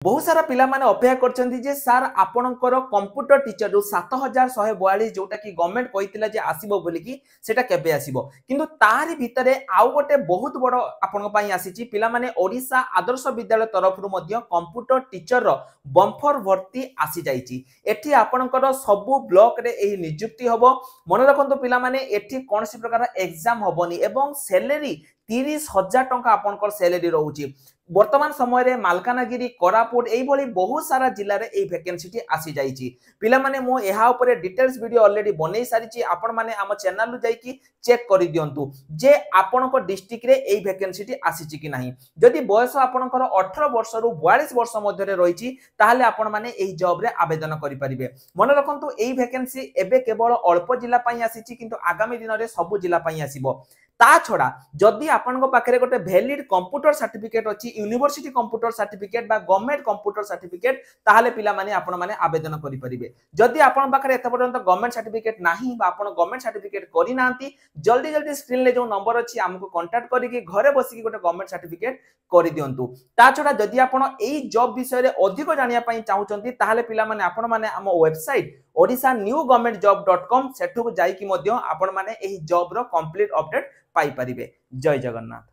बहुत सारा पिला माने अपेक्षा करछन्ती जे सर आपणकर कंप्यूटर टीचर जो 7142 जोटा कि गवर्नमेंट कहितला जे आसीबो बोली कि सेटा केबे आसीबो किंतु तारि भितरे आउ गोटे बहुत बड़ आपन पई आसीची पिला माने ओडिसा आदर्श विद्यालय तरफ रु मध्य कंप्यूटर टीचर रो बम्फर भर्ती आसी जाईची एठी आपणकर सबु ब्लॉक रे एही नियुक्ति हबो मन रखंतो पिला माने एठी कोनसी प्रकार एग्जाम हबोनी एवं सैलरी 30,000 टंका आपनकर सैलरी रहउची वर्तमान समय रे मालकानगिरी कोरापुट एई भली बहुत सारा जिल्ला रे एई वैकेंसी आसी जाईची पिला माने मो एहा ऊपर डिटेल्स वीडियो ऑलरेडी बनै सारिची आपण माने हम चैनल रु जाई कि चेक करि दियंतु जे आपनको डिस्ट्रिक्ट रे एई वैकेंसी आसीची कि नाही जदि बयस आपनकर 18 वर्ष रु 42 वर्ष मध्ये रे रहिची ताहाले आपण माने एई जॉब रे आवेदन करि परिबे मन रखंतु एई वैकेंसी एबे केवल अल्प जिल्ला पई आसीची किंतु आगामी दिन रे सब जिल्ला पई आसीबो ता छड़ा जदि आपन पाखे गोटे वैलिड कंप्यूटर सर्टिफिकेट अच्छी यूनिवर्सिटी कंप्यूटर सर्टिफिकेट बा गवर्नमेंट कंप्यूटर सर्टिफिकेट ताहाले पिला माने आपण माने आवेदन करि परिबे जदि आपन पाखे एत पर्यंत गवर्नमेंट सर्टिफिकेट नाही बा आपण गवर्नमेंट सर्टिफिकेट करि नांती जल्दी जल्दी स्क्रीन ले जो नंबर अच्छी हमको कांटेक्ट करिकि घरे बसिकि गोटे गवर्नमेंट सर्टिफिकेट करि दियंतु ता छड़ा जदि आपण एई जॉब विषय रे अधिक जानिया पई चाहुचंती ताहाले पिला माने आपण माने हम वेबसाइट odishanewgovernmentjob.com सेठु जाई कि मध्य आपण माने एही जॉब रो कंप्लीट अपडेट पाई परिबे। जय जगन्नाथ।